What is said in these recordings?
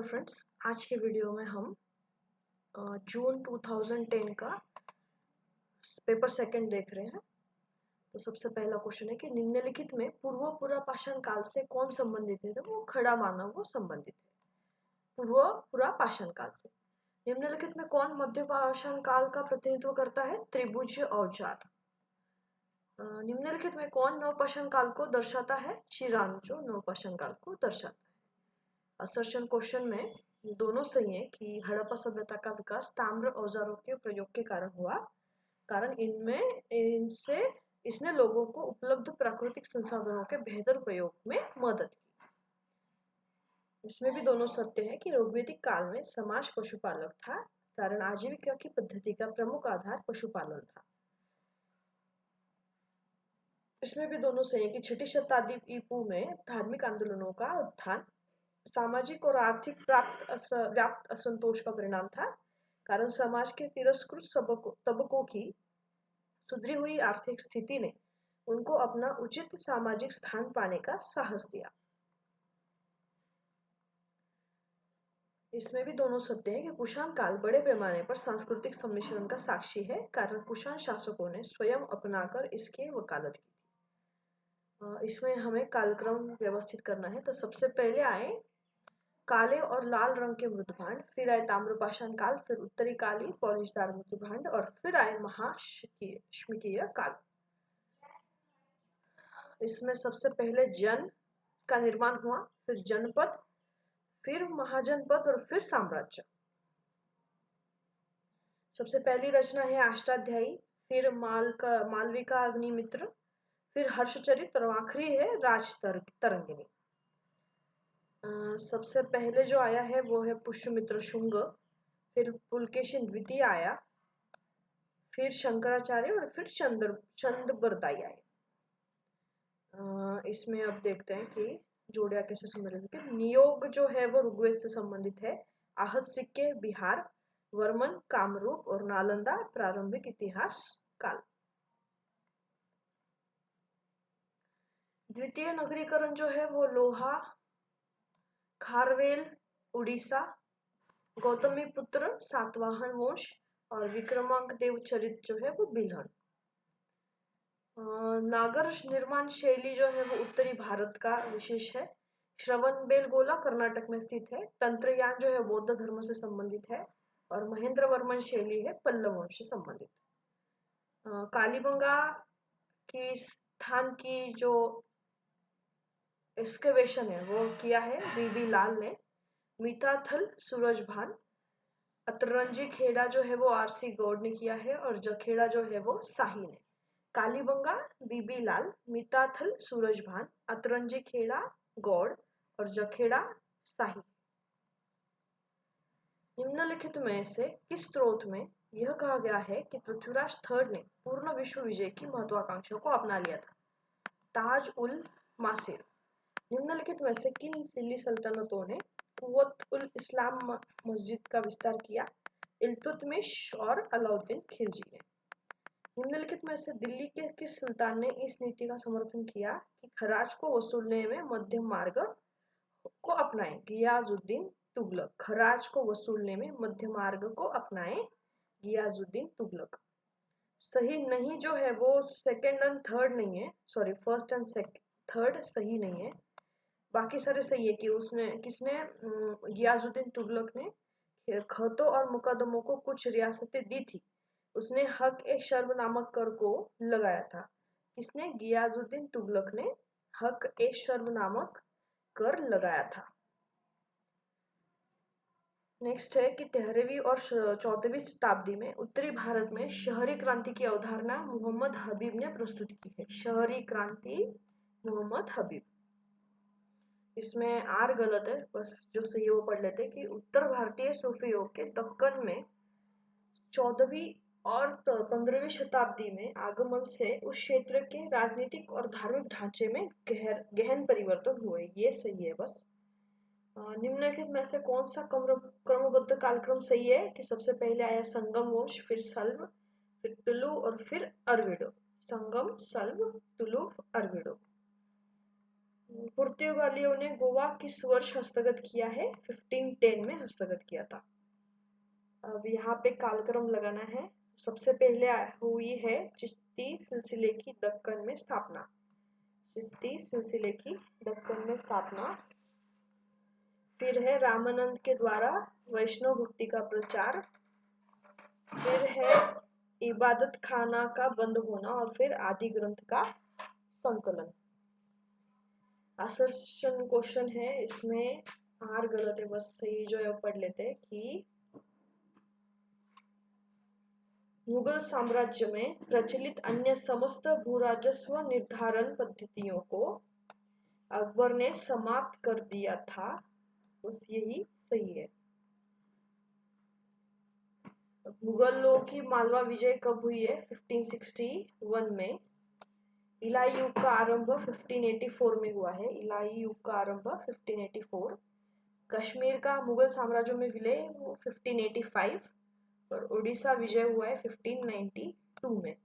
Friends, आज के video में हम जून 2010 का पेपर सेकंड देख रहे हैं। तो सबसे पहला क्वेश्चन है कि निम्नलिखित में पूर्व पुरापाषाण काल से कौन संबंधित है। तो वो खड़ा मानव वो संबंधित है पूर्व पुरापाषाण काल से। निम्नलिखित में कौन मध्य पाषाण काल का प्रतिनिधित्व करता है। त्रिभुज औजार। निम्नलिखित में कौन नवपाषाण काल को दर्शाता है। चिरान जो नवपाषाण काल को दर्शाता है। असर्शन क्वेश्चन में दोनों सही है कि हड़प्पा सभ्यता का विकास ताम्र औजारों के प्रयोग के कारण हुआ। कारण इनसे इसने लोगों को उपलब्ध प्राकृतिक संसाधनों के बेहतर प्रयोग में मदद की। इसमें भी दोनों सत्य है कि ऋग्वैदिक काल में समाज पशुपालक था। कारण आजीविका की पद्धति का प्रमुख आधार पशुपालन था। इसमें भी दोनों सही है कि छठी शताब्दी ईपू में धार्मिक आंदोलनों का उत्थान सामाजिक और आर्थिक व्याप्त असंतोष का परिणाम था। कारण समाज के तिरस्कृत तबकों की सुधरी हुई आर्थिक स्थिति ने उनको अपना उचित सामाजिक स्थान पाने का साहस दिया। इसमें भी दोनों सत्य है कि कुषाण काल बड़े पैमाने पर सांस्कृतिक सम्मिश्रण का साक्षी है। कारण कुषाण शासकों ने स्वयं अपनाकर इसकी वकालत की थी। इसमें हमें कालक्रम व्यवस्थित करना है। तो सबसे पहले आए काले और लाल रंग के मृदभांड, फिर आए ताम्रपाषाण काल, फिर उत्तरी काली पॉलिशदार मृदभांड और फिर आए महाश्मिकीय काल। इसमें सबसे पहले जन का निर्माण हुआ, फिर जनपद, फिर महाजनपद और फिर साम्राज्य। सबसे पहली रचना है अष्टाध्यायी, फिर मालविका अग्निमित्र, फिर हर्षचरित और आखिरी है राज तरंगिणी। सबसे पहले जो आया है वो है पुष्यमित्र शुंग, फिर पुलकेशिन द्वितीय आया, फिर शंकराचार्य और फिर चंद्रबरदाई आए। इसमें अब देखते हैं कि जोड़िया कैसे संबंधित है। नियोग जो है वो ऋग्वेद से संबंधित है। आहत सिक्के बिहार, वर्मन कामरूप और नालंदा प्रारंभिक इतिहास काल। द्वितीय नगरीकरण जो है वो लोहा खारवेल उड़ीसा, गौतमी पुत्र सातवाहन वंश और विक्रमांक देव चरित जो है वो बिल्हन। नागर निर्माण शैली जो है वो उत्तरी भारत का विशेष है। श्रवणबेलगोला कर्नाटक में स्थित है। तंत्रयान जो है बौद्ध धर्म से संबंधित है और महेंद्र वर्मन शैली है पल्लव वंश से संबंधित। कालीबंगा की स्थान की जो एक्सकेवेशन है वो किया है बीबी लाल ने। मीताथल सूरजभान, अतरंजी खेड़ा जो है वो आरसी गौड़ ने किया है और जखेड़ा जो है वो शाही ने। कालीबंगा बीबी लाल, मीताथल सूरजभान, अतरंजी खेड़ा गौड़ और जखेड़ा शाही। निम्नलिखित में से किस स्रोत में यह कहा गया है कि पृथ्वीराज थर्ड ने पूर्ण विश्व विजय की महत्वाकांक्षा को अपना लिया था। ताज उल मासिर। निम्नलिखित में से किन दिल्ली सल्तनतों ने कुव्वत उल इस्लाम मस्जिद का विस्तार किया। इल्तुतमिश और अलाउद्दीन खिलजी ने। निम्नलिखित में से दिल्ली के किस सुल्तान ने इस नीति का समर्थन किया कि खराज को वसूलने में मध्यम मार्ग को अपनाएं। गियाजुद्दीन तुगलक। खराज को वसूलने में मध्य मार्ग को अपनाएं, गियाजुद्दीन तुगलक। सही नहीं जो है वो सेकंड एंड थर्ड नहीं है, सॉरी फर्स्ट एंड थर्ड सही नहीं है। बाकी सारे सही है कि उसने किसने गियाजुद्दीन तुगलक ने खतों और मुकदमों को कुछ रियासतें दी थी। उसने हक ए शर्ब नामक कर को लगाया था। किसने? गियाजुद्दीन तुगलक ने हक ए शर्ब नामक कर लगाया था। नेक्स्ट है कि 13वीं और 14वीं शताब्दी में उत्तरी भारत में शहरी क्रांति की अवधारणा मोहम्मद हबीब ने प्रस्तुत की है। शहरी क्रांति मोहम्मद हबीब। इसमें आर गलत है, बस जो सही है वो पढ़ लेते कि उत्तर भारतीय सूफी योग के दक्कन में 14वीं और 15वीं शताब्दी में आगमन से उस क्षेत्र के राजनीतिक और धार्मिक ढांचे में गहन परिवर्तन हुए। ये सही है बस। निम्नलिखित में से कौन सा क्रमबद्ध कालक्रम सही है कि सबसे पहले आया संगम वंश, फिर सल्व, फिर तुलु और फिर अरविडो। संगम, सल्व, तुलु, अरविडो। पुर्तगालियों ने गोवा किस वर्ष हस्तगत किया है? 1510 में हस्तगत किया था। अब यहाँ पे कालक्रम लगाना है। सबसे पहले हुई है चिश्ती सिलसिले की दक्कन में स्थापना। चिश्ती सिलसिले की दक्कन में स्थापना। फिर है रामानंद के द्वारा वैष्णव भक्ति का प्रचार। फिर है इबादत खाना का बंद होना और फिर आदि ग्रंथ का संकलन। असर्शन क्वेश्चन है, इसमें आर गलत है, बस सही जो है पढ़ लेते हैं कि मुगल साम्राज्य में प्रचलित अन्य समस्त भूराजस्व निर्धारण पद्धतियों को अकबर ने समाप्त कर दिया था। बस यही सही है। मुगलों की मालवा विजय कब हुई है? 1561 में। इलाही युग का आरंभ 1584 में हुआ है। इलाही युग का आरंभ 1584। कश्मीर का मुगल साम्राज्य में विलय 1585 और उड़ीसा विजय हुआ है 1592 में।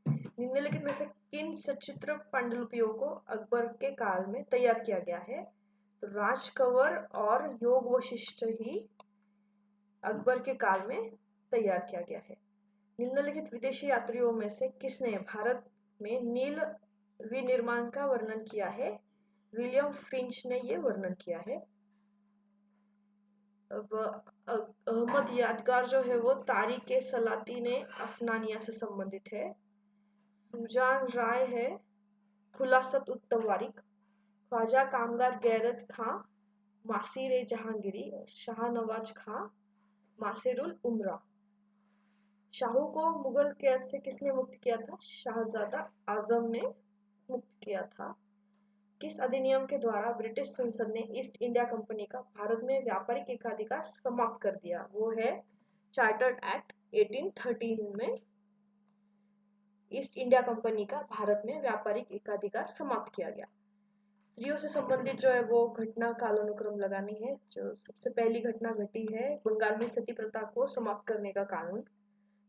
निम्नलिखित में से किन सचित्र पांडुलिपियों को अकबर के काल में तैयार किया गया है? तो राजकंवर और योग वशिष्ठ ही अकबर के काल में तैयार किया गया है। निम्नलिखित विदेशी यात्रियों में से किसने भारत में नील विनिर्माण का वर्णन किया है? विलियम फिंच ने यह वर्णन किया है। अब अहमद यादगार जो है वो तारीख सलाती ने अफनानिया से संबंधित है। सुजान राय है खुलासत उत तवारीख। ख्वाजा कामगार गैरत खां मासीर जहांगीरी। शाहनवाज खां मासिरुल उमरा। शाहू को मुगल कैद से किसने मुक्त किया था? शाहजादा आजम ने मुक्त किया था। किस अधिनियम के द्वारा ब्रिटिश संसद ने ईस्ट इंडिया कंपनी का भारत में व्यापारिक एकाधिकार समाप्त कर दिया? वो है चार्टर्ड एक्ट 1813 में ईस्ट इंडिया कंपनी का भारत में व्यापारिक एकाधिकार समाप्त किया गया। स्त्रियों से संबंधित जो है वो घटना कालानुक्रम लगानी है। जो सबसे पहली घटना घटी है बंगाल में सती प्रथा को समाप्त करने का कानून।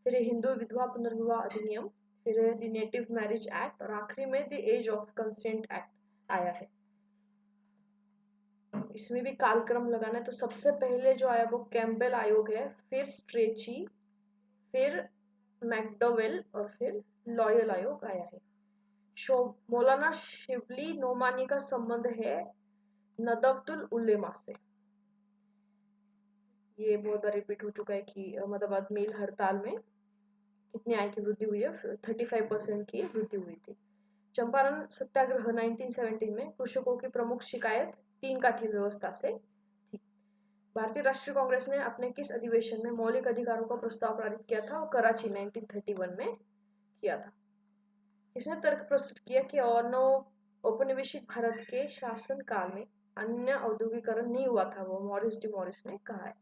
फिर हिंदू विधवा पुनर्विवाह अधिनियम। फिर द नेटिव मैरिज एक्ट और आखिरी में the age of consent act आया है। इसमें भी कालक्रम लगाना है। तो सबसे पहले जो आया वो कैम्पबेल आयोग है, फिर स्ट्रेची, फिर मैकडोवेल और फिर लॉयल आयोग आया है। मौलाना शिबली नोमानी का संबंध है नदवतुल उलेमा से। ये बहुत बार रिपीट हो चुका है कि अहमदाबाद मिल हड़ताल में कितनी आय की वृद्धि हुई है? 35% की वृद्धि हुई थी। चंपारण सत्याग्रह 1917 में कृषकों की प्रमुख शिकायत 3 काठी व्यवस्था से थी। भारतीय राष्ट्रीय कांग्रेस ने अपने किस अधिवेशन में मौलिक अधिकारों का प्रस्ताव पारित किया था? और कराची 1931 में किया था। इसने तर्क प्रस्तुत किया कि औपनिवेशिक भारत के शासन काल में अन्य औद्योगिकरण नहीं हुआ था। वो मॉरिस डी मॉरिस ने कहा है।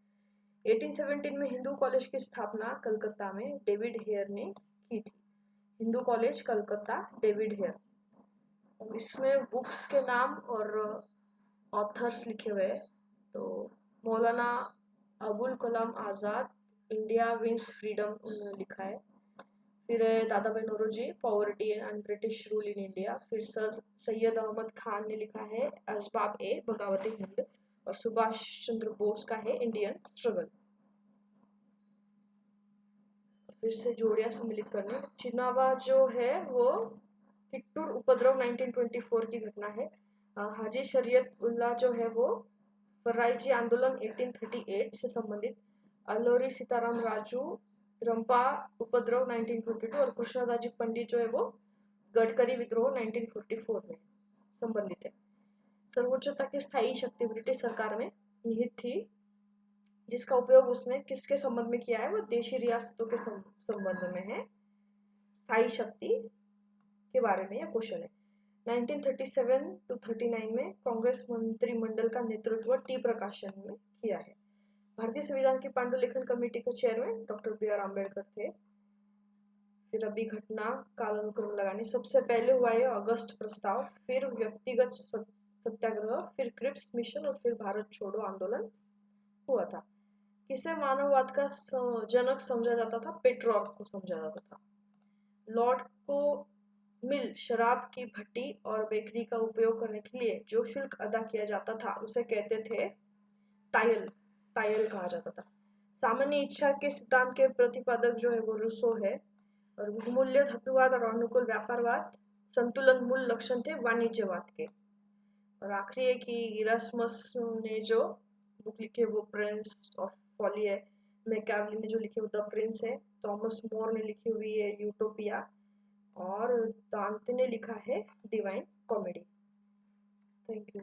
1817 में हिंदू कॉलेज की स्थापना कलकत्ता में डेविड हेयर ने की थी। Hindu college Calcutta, David Hare. इसमें बुक्स के नाम और ऑथर्स लिखे हुए हैं। तो Maulana Abul Kalam Azad, India wins freedom उन्होंने लिखा है। फिर Dadabhai Naoroji, poverty and British rule in India. फिर सर सैयद अहमद खान ने लिखा है असबाब ए बगावत हिंद। और सुभाष चंद्र बोस का है इंडियन स्ट्रगल। फिर से जोड़ियां सम्मिलित करनी। चिनाबा जो है वो किट्टूर उपद्रव 1924 की घटना है। हाजी शरीयत उल्लाह जो है वो फर्राइची आंदोलन 1838 से संबंधित। अलोरी सीताराम राजू रंपा उपद्रव 1922 और कृष्णदाजी पंडित जो है वो गडकरी विद्रोह 1944 में संबंधित है। सर्वोच्चता की स्थायी शक्ति ब्रिटिश सरकार में निहित थी, जिसका उपयोग उसने किसके संबंध में किया है? वो देशी रियासतों के संबंध में है। स्थायी शक्ति के बारे में यह क्वेश्चन है। 1937 to 39 में कांग्रेस मंत्रिमंडल का नेतृत्व टी प्रकाशन में किया है। भारतीय संविधान की पांडुलिखन कमेटी के chairman doctor B R Ambedkar थे। फिर अभी घटना कालानुक्रम लगानी। सबसे पहले हुआ है अगस्त प्रस्ताव, फिर व्यक्तिगत सत्याग्रह, फिर क्रिप्स मिशन और फिर भारत छोड़ो आंदोलन हुआ था। किसे मानववाद का जनक समझा जाता था? पेट्रॉर्क को समझा जाता था। लॉर्ड को मिल शराब की भट्टी और बेकरी का उपयोग करने के लिए जो शुल्क अदा किया जाता था उसे कहते थे तायल। तायल कहा जाता था। सामान्य इच्छा के सिद्धांत के प्रतिपादक जो है वो रूसो है। और बहुमूल्य धातुवाद और अनुकूल व्यापारवाद संतुलन मूल लक्षण थे वाणिज्यवाद के। और आखिरी है कि इरास्मस ने जो बुक लिखी है वो प्रिंस ऑफ फॉली है। मैकियावेली ने जो लिखी है वो द प्रिंस है। थॉमस मोर ने लिखी हुई है यूटोपिया। और दांते ने लिखा है डिवाइन कॉमेडी। Thank you.